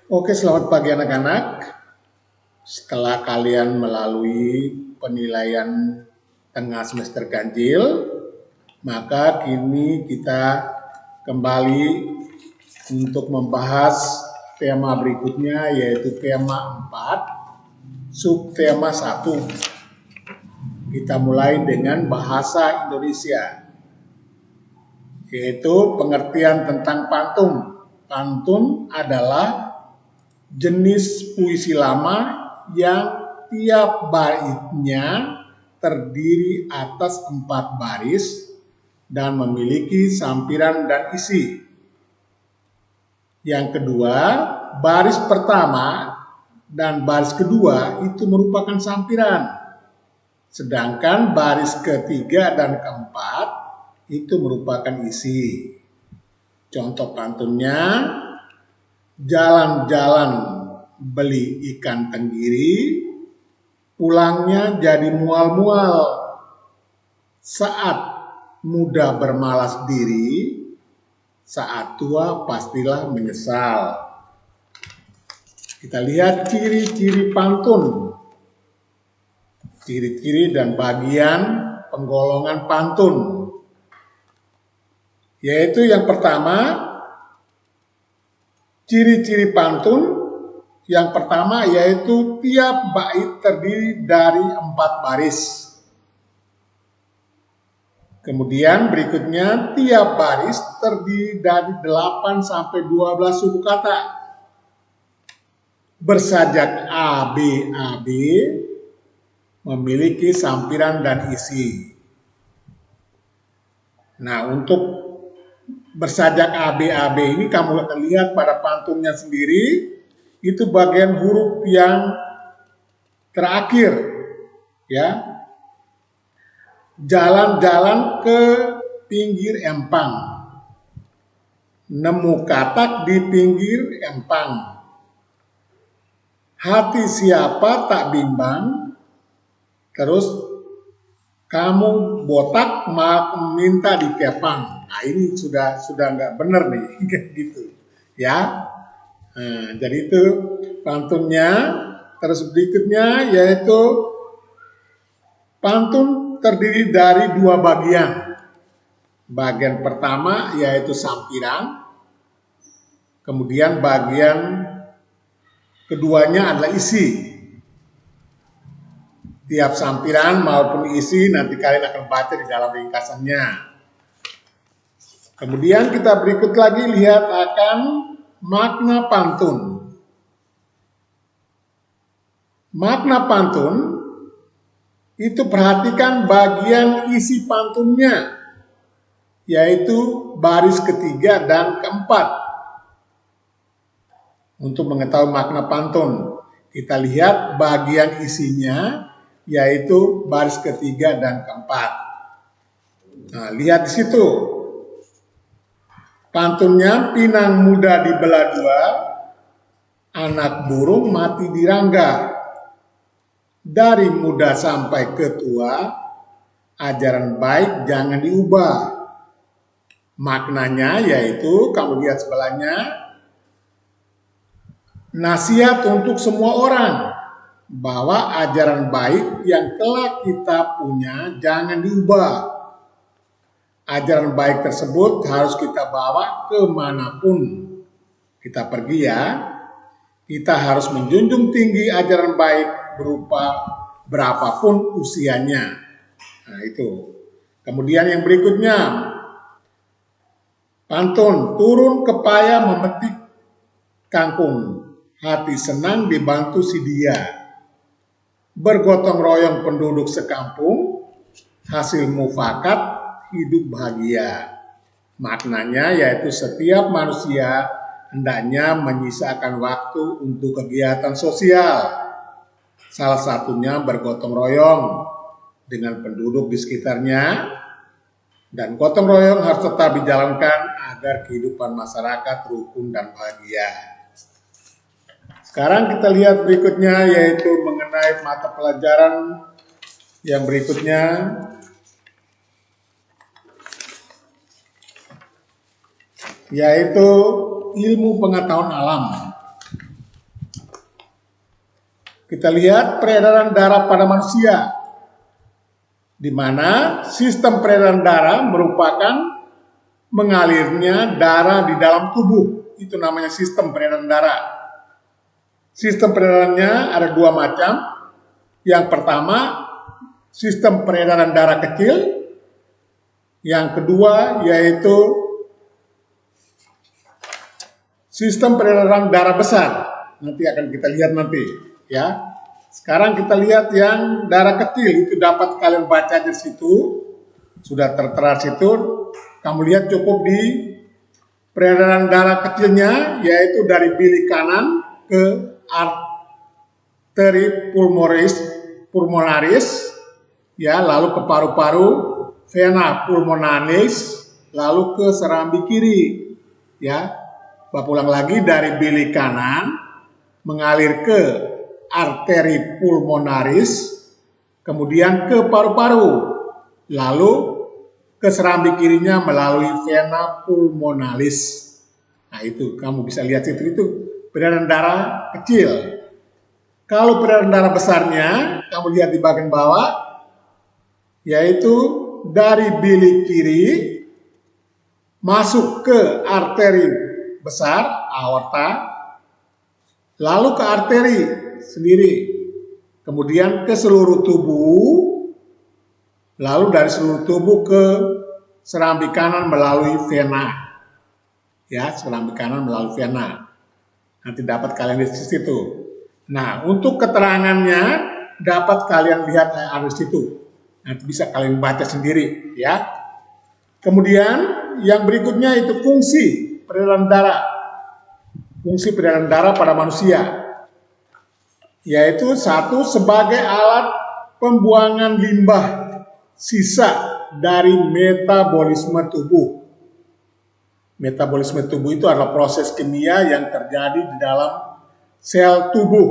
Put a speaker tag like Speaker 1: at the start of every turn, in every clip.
Speaker 1: Oke, selamat pagi anak-anak. Setelah kalian melalui penilaian tengah semester ganjil, maka kini kita kembali untuk membahas tema berikutnya, yaitu tema 4, subtema 1. Kita mulai dengan bahasa Indonesia, yaitu pengertian tentang pantun. Pantun adalah jenis puisi lama yang tiap baitnya terdiri atas 4 baris dan memiliki sampiran dan isi. Yang kedua, baris pertama dan baris kedua itu merupakan sampiran, sedangkan baris ketiga dan keempat itu merupakan isi. Contoh pantunnya, jalan-jalan beli ikan tenggiri, pulangnya jadi mual-mual. Saat muda bermalas diri, saat tua pastilah menyesal. Kita lihat ciri-ciri pantun. Ciri-ciri dan bagian penggolongan pantun. Yaitu yang pertama, ciri-ciri pantun yang pertama yaitu tiap bait terdiri dari 4 baris. Kemudian berikutnya tiap baris terdiri dari 8 sampai 12 suku kata. Bersajak ABAB memiliki sampiran dan isi. Nah, untuk bersajak ABAB ini kamu akan lihat pada pantunnya sendiri, itu bagian huruf yang terakhir, ya. Jalan-jalan ke pinggir empang, nemu katak di pinggir empang, hati siapa tak bimbang, terus kamu botak minta dikepang. Nah, ini sudah nggak benar nih, gitu, ya. Nah, jadi itu pantunnya. Terus berikutnya yaitu pantun terdiri dari 2 bagian. Bagian pertama yaitu sampiran, kemudian bagian keduanya adalah isi. Tiap sampiran maupun isi nanti kalian akan baca di dalam ringkasannya. Kemudian kita berikut lagi lihat akan makna pantun. Makna pantun itu perhatikan bagian isi pantunnya, yaitu baris ketiga dan keempat. Untuk mengetahui makna pantun, kita lihat bagian isinya, yaitu baris ketiga dan keempat. Nah, lihat di situ. Pantunnya, pinang muda dibelah 2, anak burung mati dirangga. Dari muda sampai ke tua, ajaran baik jangan diubah. Maknanya yaitu, kamu lihat sebelahnya, nasihat untuk semua orang bahwa ajaran baik yang telah kita punya jangan diubah. Ajaran baik tersebut harus kita bawa kemanapun kita pergi, ya. Kita harus menjunjung tinggi ajaran baik berupa berapapun usianya. Nah, itu. Kemudian yang berikutnya, pantun, turun ke payah memetik kangkung, hati senang dibantu si dia. Bergotong royong penduduk sekampung, hasil mufakat hidup bahagia. Maknanya yaitu setiap manusia hendaknya menyisakan waktu untuk kegiatan sosial. Salah satunya bergotong royong dengan penduduk di sekitarnya, dan gotong royong harus tetap dijalankan agar kehidupan masyarakat rukun dan bahagia. Sekarang kita lihat berikutnya, yaitu mengenai mata pelajaran yang berikutnya, yaitu ilmu pengetahuan alam. Kita lihat peredaran darah pada manusia, di mana sistem peredaran darah merupakan mengalirnya darah di dalam tubuh. Itu namanya sistem peredaran darah. Sistem peredarannya ada dua macam. Yang pertama, sistem peredaran darah kecil. Yang kedua yaitu sistem peredaran darah besar. Nanti akan kita lihat nanti, ya. Sekarang kita lihat yang darah kecil, itu dapat kalian baca di situ. Sudah tertera situ. Kamu lihat cukup di peredaran darah kecilnya, yaitu dari bilik kanan ke arteri pulmonaris, ya, lalu ke paru-paru, vena pulmonalis, lalu ke serambi kiri, ya. Bapak ulang lagi, dari bilik kanan mengalir ke arteri pulmonaris, kemudian ke paru-paru, lalu ke serambi kirinya melalui vena pulmonalis. Nah, itu kamu bisa lihat itu peredaran darah kecil. Kalau peredaran darah besarnya, kamu lihat di bagian bawah, yaitu dari bilik kiri masuk ke arteri besar, aorta, lalu ke arteri sendiri, kemudian ke seluruh tubuh, lalu dari seluruh tubuh ke serambi kanan melalui vena, ya, serambi kanan melalui vena. Nanti dapat kalian lihat di situ. Nah, untuk keterangannya dapat kalian lihat di situ. Nanti bisa kalian baca sendiri, ya. Kemudian yang berikutnya itu fungsi peredaran darah. Fungsi peredaran darah pada manusia, yaitu satu, sebagai alat pembuangan limbah sisa dari metabolisme tubuh. Metabolisme tubuh itu adalah proses kimia yang terjadi di dalam sel tubuh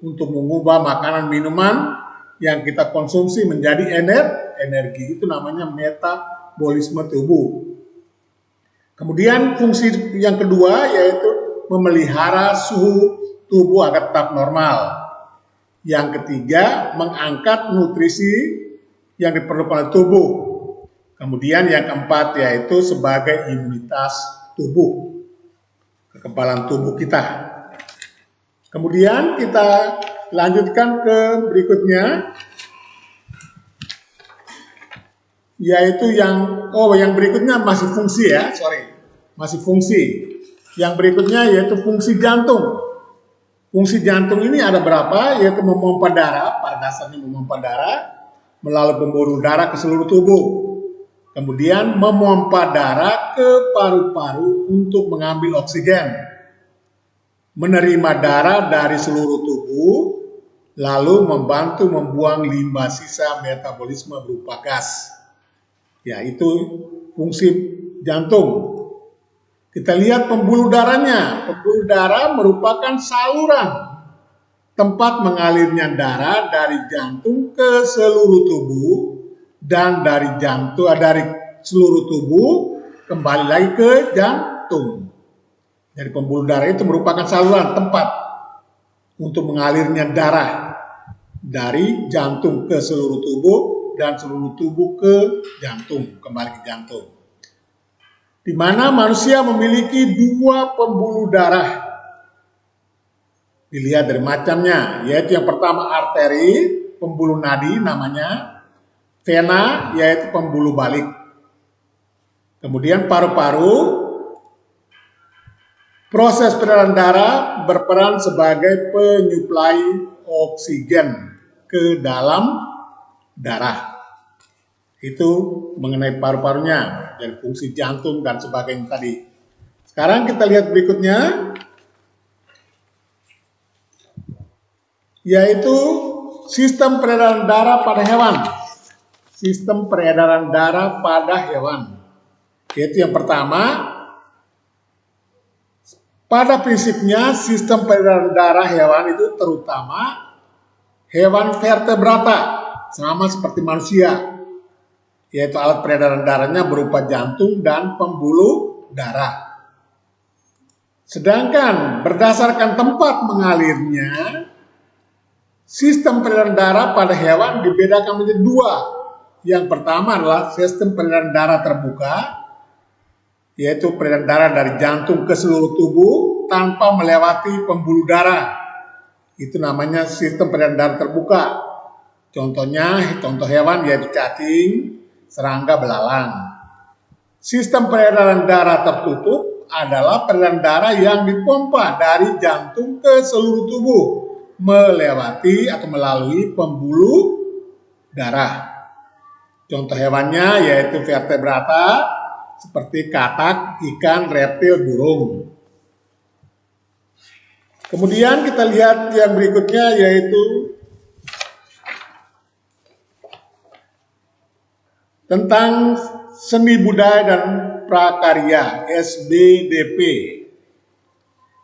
Speaker 1: untuk mengubah makanan minuman yang kita konsumsi menjadi energi. Itu namanya metabolisme tubuh. Kemudian fungsi yang kedua yaitu memelihara suhu tubuh agar tetap normal. Yang ketiga, mengangkat nutrisi yang diperlukan oleh tubuh. Kemudian yang keempat yaitu sebagai imunitas tubuh, kekebalan tubuh kita. Kemudian kita lanjutkan ke berikutnya, yaitu yang berikutnya masih fungsi, ya, masih fungsi. Yang berikutnya yaitu fungsi jantung. Fungsi jantung ini ada berapa? Yaitu memompa darah, pada dasarnya memompa darah melalui pembuluh darah ke seluruh tubuh. Kemudian memompa darah ke paru-paru untuk mengambil oksigen. Menerima darah dari seluruh tubuh, lalu membantu membuang limbah sisa metabolisme berupa gas. Ya, itu fungsi jantung. Kita lihat pembuluh darahnya. Pembuluh darah merupakan saluran tempat mengalirnya darah dari jantung ke seluruh tubuh, dan dari seluruh tubuh kembali lagi ke jantung. Jadi pembuluh darah itu merupakan saluran tempat untuk mengalirnya darah dari jantung ke seluruh tubuh dan seluruh tubuh ke jantung, kembali ke jantung. Di mana manusia memiliki dua pembuluh darah. Dilihat dari macamnya, yaitu yang pertama arteri, pembuluh nadi namanya, vena, yaitu pembuluh balik. Kemudian paru-paru, proses peredaran darah berperan sebagai penyuplai oksigen ke dalam darah. Itu mengenai paru-parunya, dan fungsi jantung dan sebagainya tadi. Sekarang kita lihat berikutnya, yaitu sistem peredaran darah pada hewan. Sistem peredaran darah pada hewan. Yaitu yang pertama, pada prinsipnya sistem peredaran darah hewan itu terutama hewan vertebrata, sama seperti manusia, yaitu alat peredaran darahnya berupa jantung dan pembuluh darah. Sedangkan berdasarkan tempat mengalirnya, Sistem peredaran darah pada hewan dibedakan menjadi dua. Yang pertama adalah sistem peredaran darah terbuka, yaitu peredaran darah dari jantung ke seluruh tubuh tanpa melewati pembuluh darah. Itu namanya sistem peredaran darah terbuka. Contoh hewan yaitu cacing, serangga, belalang. Sistem peredaran darah tertutup adalah peredaran darah yang dipompa dari jantung ke seluruh tubuh melewati atau melalui pembuluh darah. Contoh hewannya yaitu vertebrata seperti katak, ikan, reptil, burung. Kemudian kita lihat yang berikutnya yaitu tentang seni budaya dan prakarya, SBDP.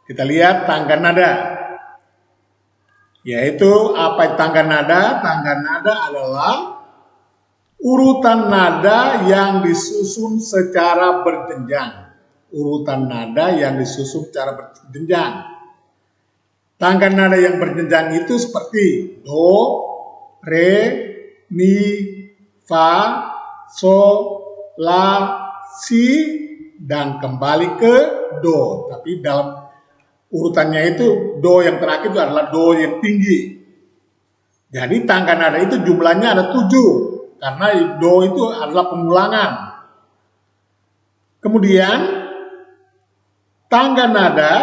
Speaker 1: Kita lihat tangga nada. Yaitu apa tangga nada? Tangga nada adalah urutan nada yang disusun secara berjenjang. Urutan nada yang disusun secara berjenjang. Tangga nada yang berjenjang itu seperti do, re, mi, fa, so, la, si, dan kembali ke do. Tapi dalam urutannya itu do yang terakhir itu adalah do yang tinggi. Jadi tangga nada itu jumlahnya ada 7. Karena do itu adalah pengulangan. Kemudian tangga nada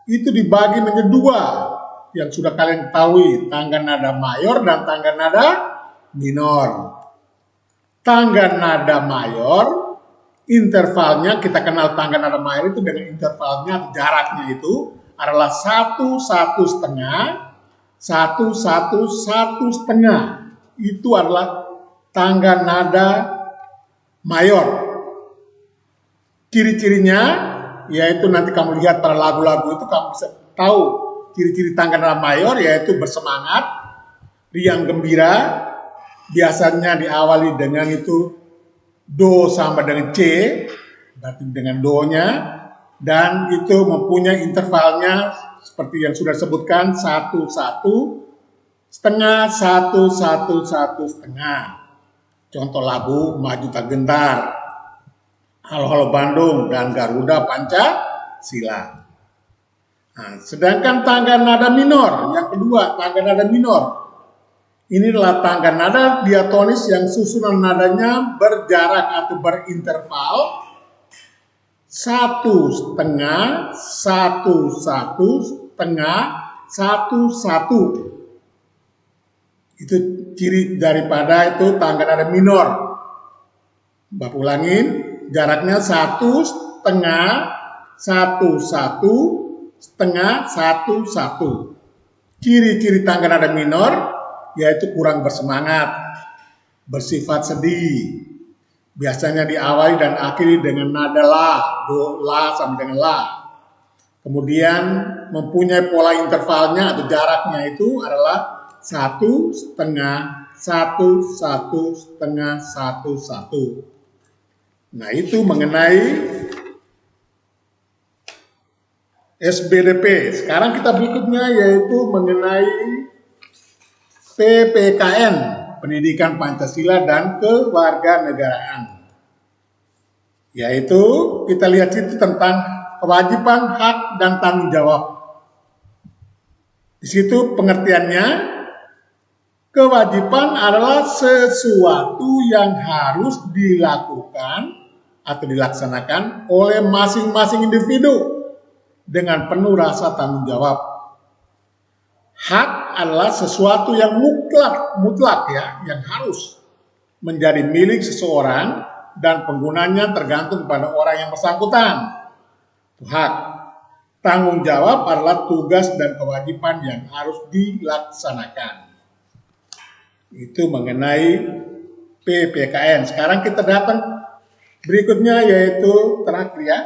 Speaker 1: itu dibagi menjadi 2 yang sudah kalian ketahui, tangga nada mayor dan tangga nada minor. Tangga nada mayor intervalnya, kita kenal tangga nada mayor itu dengan intervalnya, jaraknya itu adalah 1, 1,5, 1, 1, 1,5. Itu adalah tangga nada mayor. Ciri-cirinya yaitu nanti kamu lihat pada lagu-lagu itu kamu bisa tahu ciri-ciri tangga nada mayor, yaitu bersemangat, riang gembira, biasanya diawali dengan itu do sama dengan C, berarti dengan do-nya, dan itu mempunyai intervalnya seperti yang sudah disebutkan 1, 1,5, 1, 1, 1,5. Contoh lagu Maju Tak Gentar, Halo Halo Bandung, dan Garuda Pancasila. Nah, sedangkan tangga nada minor, yang kedua tangga nada minor. Ini adalah tangga nada diatonis yang susunan nadanya berjarak atau berinterval 1,5, 1, 1,5, 1, 1. Itu ciri daripada itu tangga nada minor. Bapak ulangin, jaraknya 1,5, 1, 1,5, 1, 1. Ciri-ciri tangga nada minor yaitu kurang bersemangat, bersifat sedih. Biasanya diawali dan akhiri dengan nada la, do, la sama dengan la. Kemudian mempunyai pola intervalnya atau jaraknya itu adalah 1,5, 1, 1,5, 1, 1. Nah, itu mengenai SBDP. Sekarang kita berikutnya yaitu mengenai PPKN, Pendidikan Pancasila dan Kewarganegaraan. Yaitu kita lihat itu tentang kewajiban, hak, dan tanggung jawab. Di situ pengertiannya, kewajiban adalah sesuatu yang harus dilakukan atau dilaksanakan oleh masing-masing individu dengan penuh rasa tanggung jawab. Hak adalah sesuatu yang mutlak ya, yang harus menjadi milik seseorang dan penggunanya tergantung pada orang yang bersangkutan. Itu hak. Tanggung jawab adalah tugas dan kewajiban yang harus dilaksanakan. Itu mengenai PPKN. Sekarang kita datang berikutnya yaitu terakhir ya,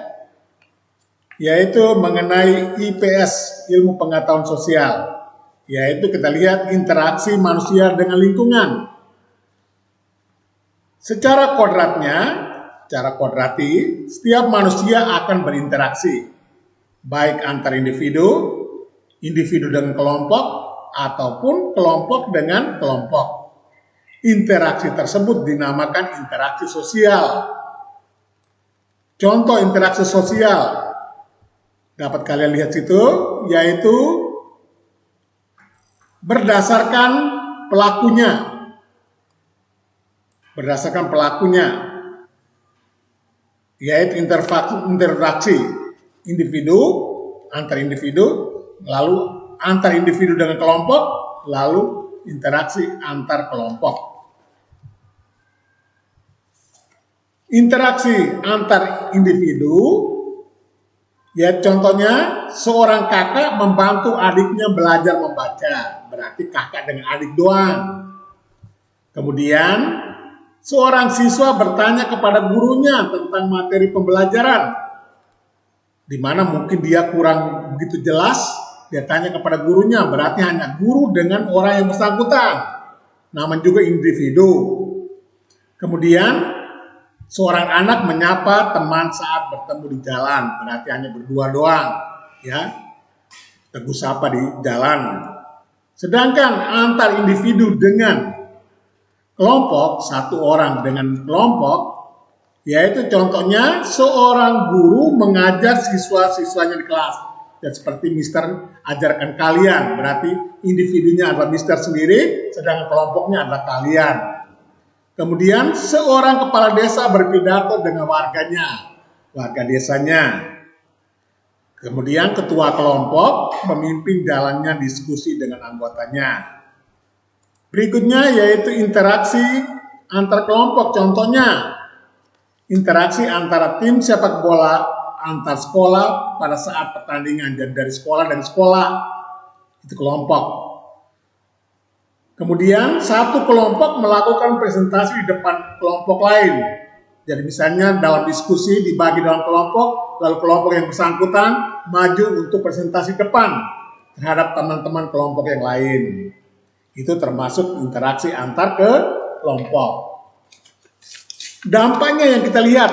Speaker 1: yaitu mengenai IPS, ilmu pengetahuan sosial. Yaitu kita lihat interaksi manusia dengan lingkungan. Secara kodrati, setiap manusia akan berinteraksi, baik antar individu dengan kelompok, ataupun kelompok dengan kelompok. Interaksi tersebut dinamakan interaksi sosial. Contoh interaksi sosial dapat kalian lihat situ, yaitu berdasarkan pelakunya. Berdasarkan pelakunya, yaitu interaksi individu, antar individu, lalu antar individu dengan kelompok, lalu interaksi antar kelompok. Interaksi antar individu, ya contohnya seorang kakak membantu adiknya belajar membaca, berarti kakak dengan adik doang. Kemudian seorang siswa bertanya kepada gurunya tentang materi pembelajaran, di mana mungkin dia kurang begitu jelas, dia tanya kepada gurunya, berarti hanya guru dengan orang yang bersangkutan, namanya juga individu. Kemudian seorang anak menyapa teman saat bertemu di jalan, berarti hanya berdua doang, ya, tegur sapa di jalan. Sedangkan antar individu dengan kelompok, satu orang dengan kelompok, yaitu contohnya seorang guru mengajar siswa-siswanya di kelas. Ya seperti Mister ajarkan kalian, berarti individunya adalah Mister sendiri, sedangkan kelompoknya adalah kalian. Kemudian seorang kepala desa berpidato dengan warga desanya. Kemudian ketua kelompok memimpin jalannya diskusi dengan anggotanya. Berikutnya yaitu interaksi antar kelompok. Contohnya interaksi antara tim sepak bola antar sekolah pada saat pertandingan, jadi dari sekolah dan sekolah, itu kelompok. Kemudian satu kelompok melakukan presentasi di depan kelompok lain. Jadi misalnya dalam diskusi dibagi dalam kelompok, lalu kelompok yang bersangkutan maju untuk presentasi depan terhadap teman-teman kelompok yang lain. Itu termasuk interaksi antar kelompok. Dampaknya yang kita lihat,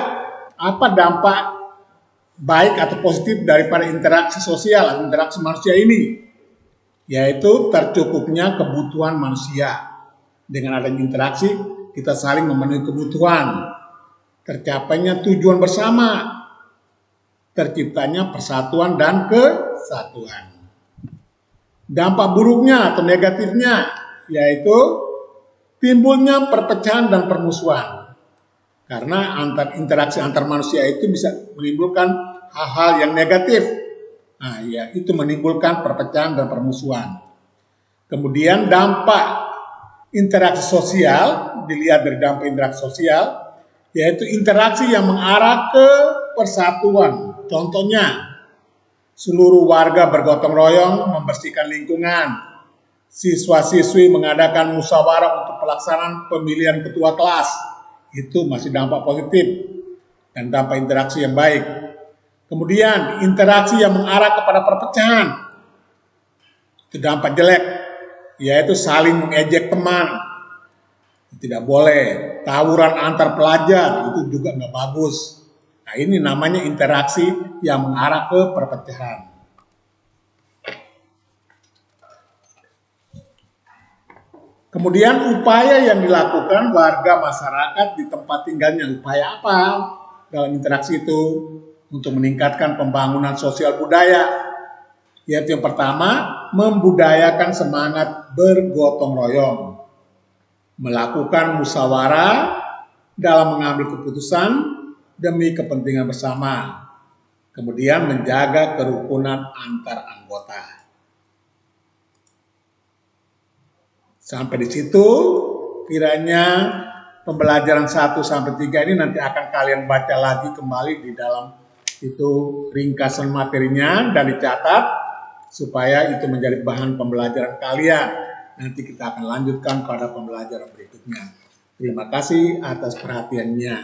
Speaker 1: apa dampak baik atau positif daripada interaksi sosial atau interaksi manusia ini? Yaitu tercukupnya kebutuhan manusia. Dengan adanya interaksi, kita saling memenuhi kebutuhan. Tercapainya tujuan bersama. Terciptanya persatuan dan kesatuan. Dampak buruknya atau negatifnya, yaitu timbulnya perpecahan dan permusuhan. Karena interaksi antar manusia itu bisa menimbulkan hal-hal yang negatif. Nah, ya, itu menimbulkan perpecahan dan permusuhan. Kemudian dampak interaksi sosial, dilihat dari dampak interaksi sosial, yaitu interaksi yang mengarah ke persatuan. Contohnya, seluruh warga bergotong royong membersihkan lingkungan. Siswa-siswi mengadakan musyawarah untuk pelaksanaan pemilihan ketua kelas. Itu masih dampak positif dan dampak interaksi yang baik. Kemudian interaksi yang mengarah kepada perpecahan, itu dampak jelek, yaitu saling mengejek teman, tidak boleh. Tawuran antar pelajar itu juga nggak bagus. Nah ini namanya interaksi yang mengarah ke perpecahan. Kemudian upaya yang dilakukan warga masyarakat di tempat tinggalnya, upaya apa dalam interaksi itu? Untuk meningkatkan pembangunan sosial budaya, yaitu yang pertama, membudayakan semangat bergotong royong, melakukan musyawarah dalam mengambil keputusan demi kepentingan bersama, kemudian menjaga kerukunan antar anggota. Sampai di situ kiranya pembelajaran 1-3 ini nanti akan kalian baca lagi kembali di dalam itu ringkasan materinya dan dicatat supaya itu menjadi bahan pembelajaran kalian. Nanti kita akan lanjutkan pada pembelajaran berikutnya. Terima kasih atas perhatiannya.